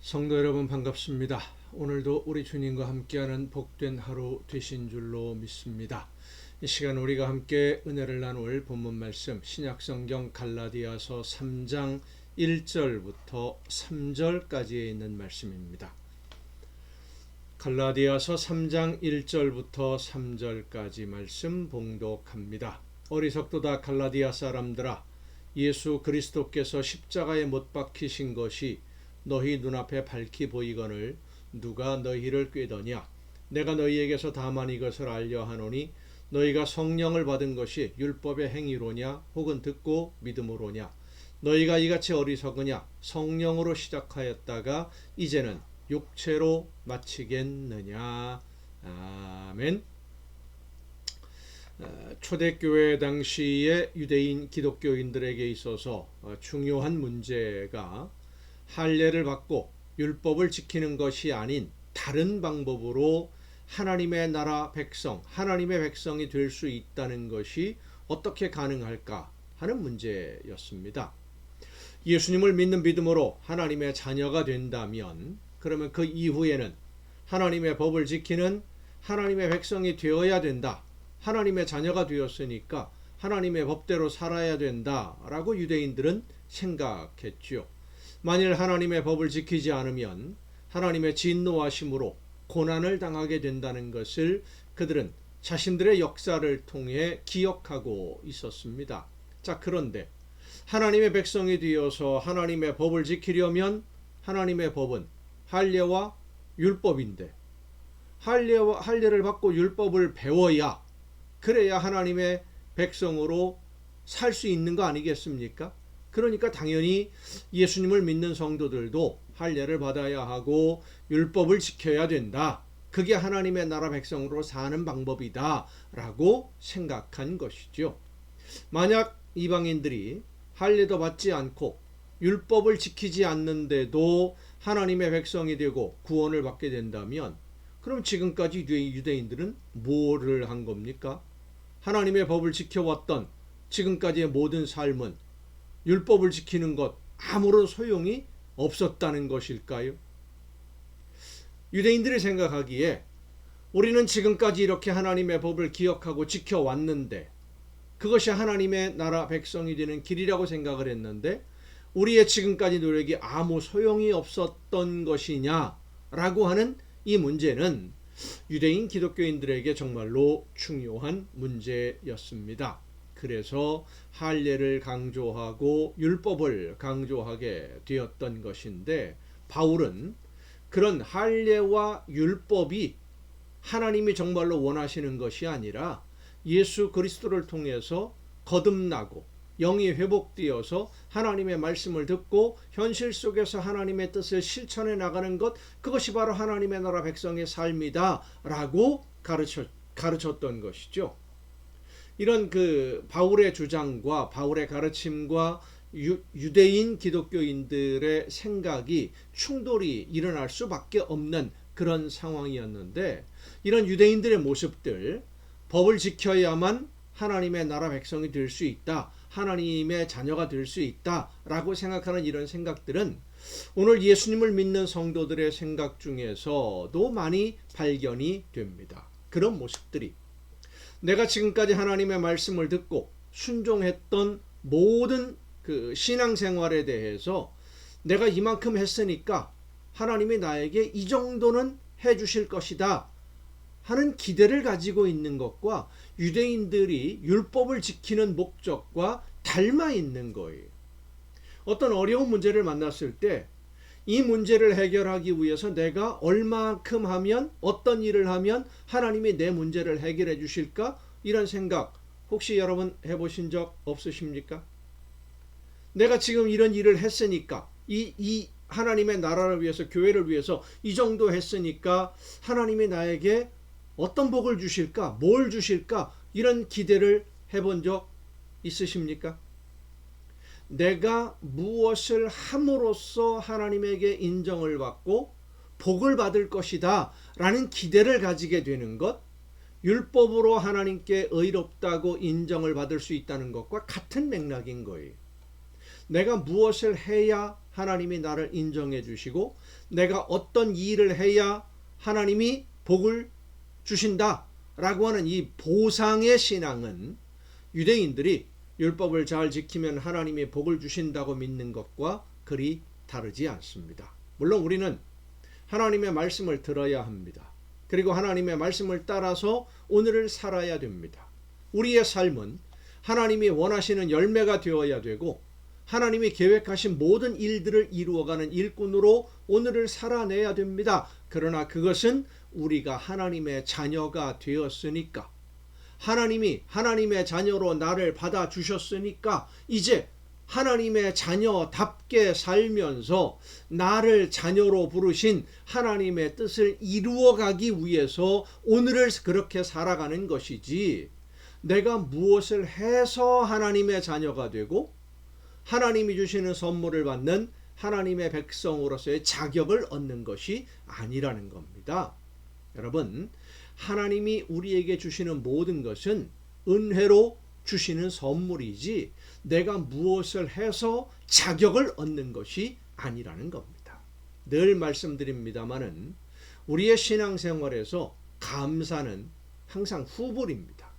성도 여러분 반갑습니다. 오늘도 우리 주님과 함께하는 복된 하루 되신 줄로 믿습니다. 이 시간 우리가 함께 은혜를 나눌 본문 말씀 신약성경 갈라디아서 3장 1절부터 3절까지에 있는 말씀입니다. 갈라디아서 3장 1절부터 3절까지 말씀 봉독합니다. 어리석도다 갈라디아 사람들아, 예수 그리스도께서 십자가에 못 박히신 것이 너희 눈앞에 밝히 보이거늘 누가 너희를 꾀더냐? 내가 너희에게서 다만 이것을 알려 하노니 너희가 성령을 받은 것이 율법의 행위로냐 혹은 듣고 믿음으로냐? 너희가 이같이 어리석으냐? 성령으로 시작하였다가 이제는 육체로 마치겠느냐? 아멘. 초대교회 당시의 유대인 기독교인들에게 있어서 중요한 문제가 할례를 받고 율법을 지키는 것이 아닌 다른 방법으로 하나님의 나라 백성, 하나님의 백성이 될 수 있다는 것이 어떻게 가능할까 하는 문제였습니다. 예수님을 믿는 믿음으로 하나님의 자녀가 된다면 그러면 그 이후에는 하나님의 법을 지키는 하나님의 백성이 되어야 된다. 하나님의 자녀가 되었으니까 하나님의 법대로 살아야 된다라고 유대인들은 생각했죠. 만일 하나님의 법을 지키지 않으면 하나님의 진노하심으로 고난을 당하게 된다는 것을 그들은 자신들의 역사를 통해 기억하고 있었습니다. 자, 그런데 하나님의 백성이 되어서 하나님의 법을 지키려면 하나님의 법은 할례와 율법인데 할례를 받고 율법을 배워야 그래야 하나님의 백성으로 살 수 있는 거 아니겠습니까? 그러니까 당연히 예수님을 믿는 성도들도 할례를 받아야 하고 율법을 지켜야 된다. 그게 하나님의 나라 백성으로 사는 방법이다 라고 생각한 것이죠. 만약 이방인들이 할례도 받지 않고 율법을 지키지 않는데도 하나님의 백성이 되고 구원을 받게 된다면 그럼 지금까지 유대인들은 뭐를 한 겁니까? 하나님의 법을 지켜왔던 지금까지의 모든 삶은 율법을 지키는 것 아무런 소용이 없었다는 것일까요? 유대인들이 생각하기에 우리는 지금까지 이렇게 하나님의 법을 기억하고 지켜왔는데 그것이 하나님의 나라 백성이 되는 길이라고 생각을 했는데 우리의 지금까지 노력이 아무 소용이 없었던 것이냐라고 하는 이 문제는 유대인 기독교인들에게 정말로 중요한 문제였습니다. 그래서 할례를 강조하고 율법을 강조하게 되었던 것인데 바울은 그런 할례와 율법이 하나님이 정말로 원하시는 것이 아니라 예수 그리스도를 통해서 거듭나고 영이 회복되어서 하나님의 말씀을 듣고 현실 속에서 하나님의 뜻을 실천해 나가는 것, 그것이 바로 하나님의 나라 백성의 삶이다 라고 가르쳤던 것이죠. 이런 그 바울의 주장과 바울의 가르침과 유대인 기독교인들의 생각이 충돌이 일어날 수밖에 없는 그런 상황이었는데 이런 유대인들의 모습들, 법을 지켜야만 하나님의 나라 백성이 될 수 있다, 하나님의 자녀가 될 수 있다라고 생각하는 이런 생각들은 오늘 예수님을 믿는 성도들의 생각 중에서도 많이 발견이 됩니다. 그런 모습들이 내가 지금까지 하나님의 말씀을 듣고 순종했던 모든 그 신앙생활에 대해서 내가 이만큼 했으니까 하나님이 나에게 이 정도는 해주실 것이다 하는 기대를 가지고 있는 것과 유대인들이 율법을 지키는 목적과 닮아 있는 거예요. 어떤 어려운 문제를 만났을 때 이 문제를 해결하기 위해서 내가 얼마큼 하면 어떤 일을 하면 하나님이 내 문제를 해결해 주실까? 이런 생각 혹시 여러분 해보신 적 없으십니까? 내가 지금 이런 일을 했으니까 이 하나님의 나라를 위해서 교회를 위해서 이 정도 했으니까 하나님이 나에게 어떤 복을 주실까? 뭘 주실까? 이런 기대를 해본 적 있으십니까? 내가 무엇을 함으로써 하나님에게 인정을 받고 복을 받을 것이다 라는 기대를 가지게 되는 것, 율법으로 하나님께 의롭다고 인정을 받을 수 있다는 것과 같은 맥락인 거예요. 내가 무엇을 해야 하나님이 나를 인정해 주시고 내가 어떤 일을 해야 하나님이 복을 주신다라고 하는 이 보상의 신앙은 유대인들이 율법을 잘 지키면 하나님이 복을 주신다고 믿는 것과 그리 다르지 않습니다. 물론 우리는 하나님의 말씀을 들어야 합니다. 그리고 하나님의 말씀을 따라서 오늘을 살아야 됩니다. 우리의 삶은 하나님이 원하시는 열매가 되어야 되고 하나님이 계획하신 모든 일들을 이루어가는 일꾼으로 오늘을 살아내야 됩니다. 그러나 그것은 우리가 하나님의 자녀가 되었으니까, 하나님이 하나님의 자녀로 나를 받아주셨으니까 이제 하나님의 자녀답게 살면서 나를 자녀로 부르신 하나님의 뜻을 이루어가기 위해서 오늘을 그렇게 살아가는 것이지, 내가 무엇을 해서 하나님의 자녀가 되고 하나님이 주시는 선물을 받는 하나님의 백성으로서의 자격을 얻는 것이 아니라는 겁니다. 여러분, 하나님이 우리에게 주시는 모든 것은 은혜로 주시는 선물이지 내가 무엇을 해서 자격을 얻는 것이 아니라는 겁니다. 늘 말씀드립니다마는 우리의 신앙생활에서 감사는 항상 후불입니다.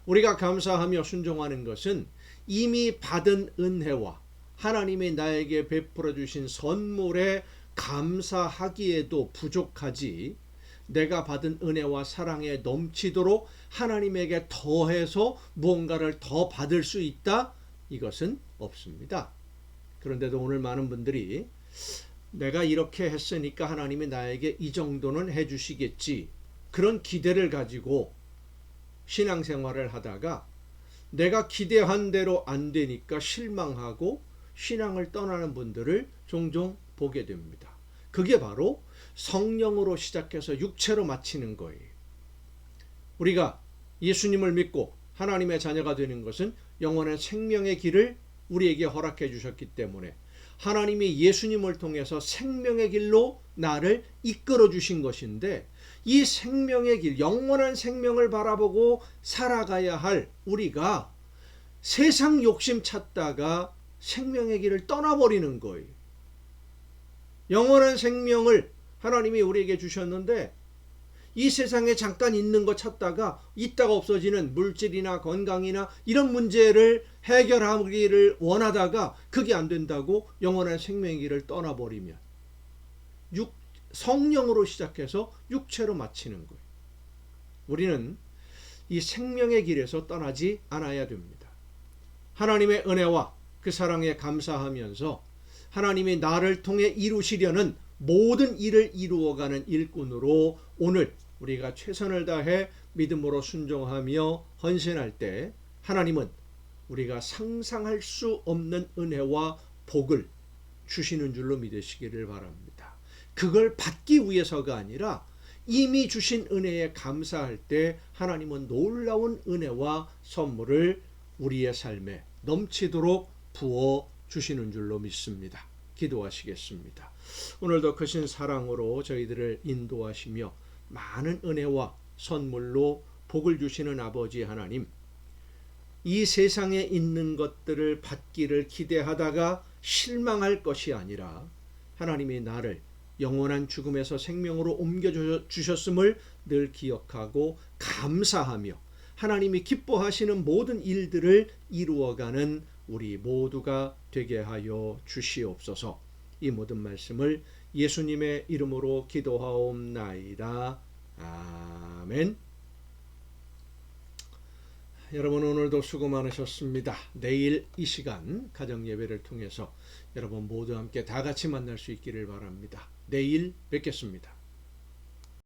우리가 감사하며 순종하는 것은 이미 받은 은혜와 하나님이 나에게 베풀어 주신 선물에 감사하기에도 부족하지, 내가 받은 은혜와 사랑에 넘치도록 하나님에게 더해서 무언가를 더 받을 수 있다? 이것은 없습니다. 그런데도 오늘 많은 분들이 내가 이렇게 했으니까 하나님이 나에게 이 정도는 해주시겠지, 그런 기대를 가지고 신앙생활을 하다가 내가 기대한 대로 안 되니까 실망하고 신앙을 떠나는 분들을 종종 보게 됩니다. 그게 바로 성령으로 시작해서 육체로 마치는 거예요. 우리가 예수님을 믿고 하나님의 자녀가 되는 것은 영원한 생명의 길을 우리에게 허락해 주셨기 때문에 하나님이 예수님을 통해서 생명의 길로 나를 이끌어 주신 것인데, 이 생명의 길, 영원한 생명을 바라보고 살아가야 할 우리가 세상 욕심 찾다가 생명의 길을 떠나버리는 거예요. 영원한 생명을 하나님이 우리에게 주셨는데 이 세상에 잠깐 있는 거 찾다가 있다가 없어지는 물질이나 건강이나 이런 문제를 해결하기를 원하다가 그게 안 된다고 영원한 생명의 길을 떠나버리면 성령으로 시작해서 육체로 마치는 거예요. 우리는 이 생명의 길에서 떠나지 않아야 됩니다. 하나님의 은혜와 그 사랑에 감사하면서 하나님이 나를 통해 이루시려는 모든 일을 이루어가는 일꾼으로 오늘 우리가 최선을 다해 믿음으로 순종하며 헌신할 때 하나님은 우리가 상상할 수 없는 은혜와 복을 주시는 줄로 믿으시기를 바랍니다. 그걸 받기 위해서가 아니라 이미 주신 은혜에 감사할 때 하나님은 놀라운 은혜와 선물을 우리의 삶에 넘치도록 부어 주시는 줄로 믿습니다. 기도하시겠습니다. 오늘도 크신 사랑으로 저희들을 인도하시며 많은 은혜와 선물로 복을 주시는 아버지 하나님, 이 세상에 있는 것들을 받기를 기대하다가 실망할 것이 아니라 하나님이 나를 영원한 죽음에서 생명으로 옮겨주셨음을 늘 기억하고 감사하며 하나님이 기뻐하시는 모든 일들을 이루어가는 우리 모두가 되게 하여 주시옵소서. 이 모든 말씀을 예수님의 이름으로 기도하옵나이다. 아멘. 여러분, 오늘도 수고 많으셨습니다. 내일 이 시간 가정예배를 통해서 여러분 모두 함께 다 같이 만날 수 있기를 바랍니다. 내일 뵙겠습니다.